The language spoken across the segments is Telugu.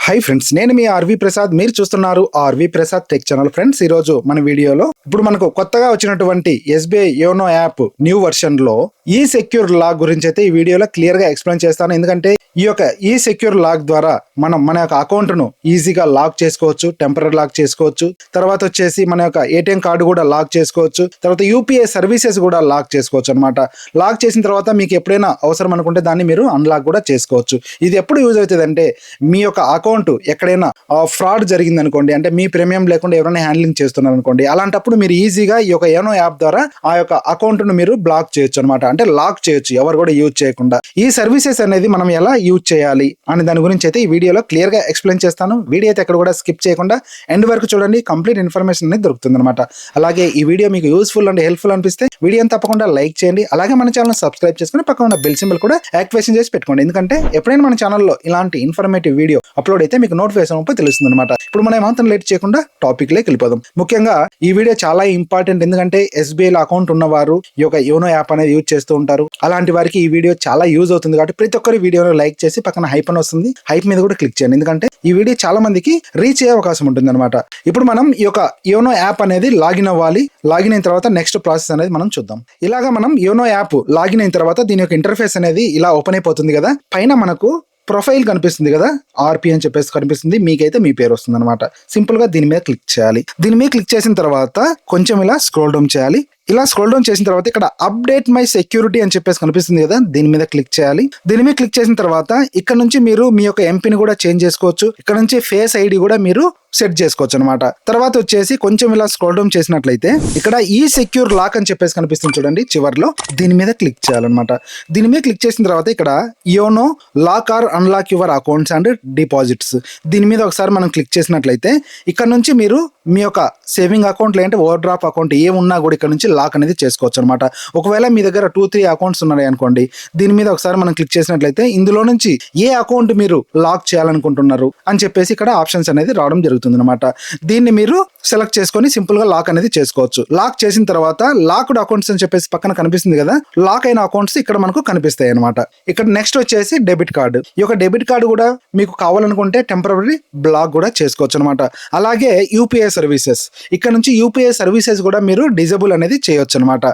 హాయ్ ఫ్రెండ్స్, నేను మీ ఆర్వి ప్రసాద్. మీరు చూస్తున్నారు R V Prasad tech channel. Friends, ఈ రోజు మన వీడియోలో ఇప్పుడు మనకు కొత్తగా వచ్చినటువంటి SBI YONO app new version లో ఈ సెక్యూర్ లాక్ గురించి అయితే ఈ వీడియోలో క్లియర్ గా ఎక్స్ప్లెయిన్ చేస్తాను. ఎందుకంటే ఈ యొక్క ఈ సెక్యూర్ లాక్ ద్వారా మనం మన యొక్క అకౌంట్ ను ఈజీగా లాక్ చేసుకోవచ్చు, టెంపరరీ లాక్ చేసుకోవచ్చు. తర్వాత వచ్చేసి మన యొక్క ఏటీఎం కార్డు కూడా లాక్ చేసుకోవచ్చు. తర్వాత యూపీఐ సర్వీసెస్ కూడా లాక్ చేసుకోవచ్చు అనమాట. లాక్ చేసిన తర్వాత మీకు ఎప్పుడైనా అవసరం అనుకుంటే దాన్ని మీరు అన్లాక్ కూడా చేసుకోవచ్చు. ఇది ఎప్పుడు యూజ్ అవుతుంది అంటే మీ యొక్క అకౌంట్ ఎక్కడైనా ఫ్రాడ్ జరిగింది అనుకోండి, అంటే మీ ప్రీమియం లేకుండా ఎవరైనా హ్యాండ్లింగ్ చేస్తున్నారు అనుకోండి, అలాంటప్పుడు మీరు ఈజీగా ఈ యొక్క యోనో యాప్ ద్వారా ఆ యొక్క అకౌంట్ ను మీరు బ్లాక్ చేయొచ్చు అనమాట. అంటే లాక్ చేయొచ్చు, ఎవరు కూడా యూజ్ చేయకుండా. ఈ సర్వీసెస్ అనేది మనం ఎలా యూజ్ చేయాలి అని దాని గురించి అయితే ఈ వీడియోలో క్లియర్ గా ఎక్స్ప్లెయిన్ చేస్తాను. వీడియో అయితే ఎక్కడ కూడా స్కిప్ చేయకుండా ఎండ్ వరకు చూడండి, కంప్లీట్ ఇన్ఫర్మేషన్ అనేది దొరుకుతుంది అనమాట. అలాగే ఈ వీడియో మీకు యూస్ఫుల్ అండ్ హెల్ప్ఫుల్ అనిపిస్తే వీడియోని తప్పకుండా లైక్ చేయండి. అలాగే మన ఛానల్ సబ్స్క్రైబ్ చేసుకుని పక్కన ఉన్న బెల్ సింబల్ కూడా యాక్టివేషన్ చేసి పెట్టుకోండి. ఎందుకంటే ఎప్పుడైనా మన ఛానల్లో ఇలాంటి ఇన్ఫర్మేటివ్ వీడియో అప్లోడ్ అయితే మీకు నోటిఫికేషన్ తెలుస్తుంది అనమాట. ఇప్పుడు మనం ఏమాత్రం లేట్ చేయకుండా టాపిక్ లోకి వెళ్ళిపోదాం. ముఖ్యంగా ఈ వీడియో చాలా ఇంపార్టెంట్, ఎందుకంటే ఎస్బీఐ లో అకౌంట్ ఉన్నవారు ఈ యొక్క యోనో యాప్ అనేది యూజ్ చేస్తూ ఉంటారు. అలాంటి వారికి ఈ వీడియో చాలా యూజ్ అవుతుంది. కాబట్టి ప్రతి ఒక్కరి వీడియోను లైక్ చేసి పక్కన హైప్ అని వస్తుంది, హైప్ మీద కూడా క్లిక్ చేయండి. ఎందుకంటే ఈ వీడియో చాలా మందికి రీచ్ అయ్యే అవకాశం ఉంటుంది అనమాట. ఇప్పుడు మనం ఈ యొక్క యోనో యాప్ అనేది లాగిన్ అవ్వాలి. లాగిన్ అయిన తర్వాత నెక్స్ట్ ప్రాసెస్ అనేది మనం చూద్దాం. ఇలాగా మనం యోనో యాప్ లాగిన్ అయిన తర్వాత దీని యొక్క ఇంటర్ఫేస్ అనేది ఇలా ఓపెన్ అయిపోతుంది కదా. పైన మనకు ప్రొఫైల్ కనిపిస్తుంది కదా, ఆర్పి అని చెప్పేసి కనిపిస్తుంది. మీకైతే మీ పేరు వస్తుంది అనమాట. సింపుల్ గా దీని మీద క్లిక్ చేయాలి. దీని మీద క్లిక్ చేసిన తర్వాత కొంచెం ఇలా స్క్రోల్ డౌన్ చేయాలి. ఇలా స్క్రోల్ డౌన్ చేసిన తర్వాత ఇక్కడ అప్డేట్ మై సెక్యూరిటీ అని చెప్పేసి కనిపిస్తుంది కదా, దీని మీద క్లిక్ చేయాలి. దీని మీద క్లిక్ చేసిన తర్వాత ఇక్కడ నుంచి మీరు మీ యొక్క ఎంపిని కూడా చేంజ్ చేసుకోవచ్చు. ఇక్కడ నుంచి ఫేస్ ఐడి కూడా మీరు సెట్ చేసుకోవచ్చు అనమాట. తర్వాత వచ్చేసి కొంచెం ఇలా స్క్రోల్ డౌన్ చేసినట్లయితే ఇక్కడ ఈ సెక్యూర్ లాక్ అని చెప్పేసి కనిపిస్తుంది చూడండి చివర్లో, దీని మీద క్లిక్ చేయాలన్నమాట. దీని మీద క్లిక్ చేసిన తర్వాత ఇక్కడ YONO lock or unlock your accounts and deposits, దీని మీద ఒకసారి మనం క్లిక్ చేసినట్లయితే ఇక్కడ నుంచి మీరు మీ యొక్క సేవింగ్ అకౌంట్ లేదంటే ఓవర్ డ్రాప్ అకౌంట్ ఏమున్నా కూడా ఇక్కడ నుంచి లాక్ అనేది చేసుకోవచ్చు అనమాట. ఒకవేళ మీ దగ్గర 2-3 అకౌంట్స్ ఉన్నాయి అనుకోండి, దీని మీద ఒకసారి మనం క్లిక్ చేసినట్లయితే ఇందులో నుంచి ఏ అకౌంట్ మీరు లాక్ చేయాలనుకుంటున్నారు అని చెప్పేసి ఇక్కడ ఆప్షన్స్ అనేది రావడం జరుగుతుంది అనమాట. దీన్ని మీరు సెలెక్ట్ చేసుకొని సింపుల్ గా లాక్ అనేది చేసుకోవచ్చు. లాక్ చేసిన తర్వాత లాక్డ్ అకౌంట్స్ అని చెప్పేసి పక్కన కనిపిస్తుంది కదా, లాక్ అయిన అకౌంట్స్ ఇక్కడ మనకు కనిపిస్తాయి అనమాట. ఇక్కడ నెక్స్ట్ వచ్చేసి డెబిట్ కార్డు. ఈ యొక్క డెబిట్ కార్డు కూడా మీకు కావాలనుకుంటే టెంపరరీ బ్లాక్ కూడా చేసుకోవచ్చు అనమాట. అలాగే యూపీఐ సర్వీసెస్, ఇక్కడ నుంచి యూపీఐ సర్వీసెస్ కూడా మీరు డిజేబుల్ అనేది చేయొచ్చు అనమాట.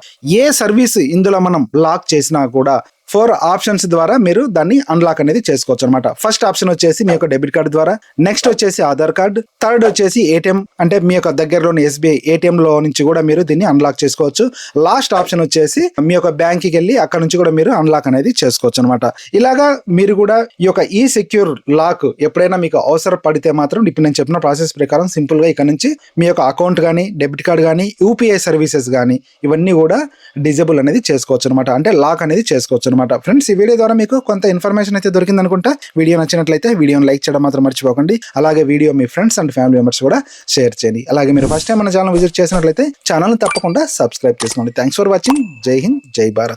ఏ సర్వీస్ ఇందులో మనం లాక్ చేసినా కూడా 4 ఆప్షన్స్ ద్వారా మీరు దాన్ని అన్లాక్ అనేది చేసుకోవచ్చు అనమాట. ఫస్ట్ ఆప్షన్ వచ్చేసి మీ యొక్క డెబిట్ కార్డు ద్వారా, నెక్స్ట్ వచ్చేసి ఆధార్ కార్డ్, థర్డ్ వచ్చేసి ఏటీఎం, అంటే మీ యొక్క దగ్గరలోని ఎస్బీఐ ఏటీఎం లో నుంచి కూడా మీరు దీన్ని అన్లాక్ చేసుకోవచ్చు. లాస్ట్ ఆప్షన్ వచ్చేసి మీ యొక్క బ్యాంక్ కి వెళ్ళి అక్కడ నుంచి కూడా మీరు అన్లాక్ అనేది చేసుకోవచ్చు అనమాట. ఇలాగా మీరు కూడా ఈ యొక్క ఈ సెక్యూర్ లాక్ ఎప్పుడైనా మీకు అవసరం పడితే మాత్రం ఇప్పుడు నేను చెప్పిన ప్రాసెస్ ప్రకారం సింపుల్ గా ఇక్కడ నుంచి మీ యొక్క అకౌంట్ కానీ, డెబిట్ కార్డ్ కానీ, యూపీఐ సర్వీసెస్ కానీ ఇవన్నీ కూడా డిజేబుల్ అనేది చేసుకోవచ్చు అనమాట. అంటే లాక్ అనేది చేసుకోవచ్చు అనమాట. ఫ్రెండ్స్, ఈ వీడియో ద్వారా మీకు కొంత ఇన్ఫర్మేషన్ అయితే దొరికింది అనుకుంటా. వీడియో నచ్చినట్లయితే వీడియోని లైక్ చేయడం మాత్రం మర్చిపోకండి. అలాగే video me friends and family members కూడా షేర్ చేయండి. అలాగే మీరు ఫస్ట్ టైం మన ఛానల్ విజిట్ చేసినట్లయితే ఛానల్ తప్పకుండా సబ్స్క్రైబ్ చేసుకోండి. Thanks for watching. జై హింద్, జై భారత్.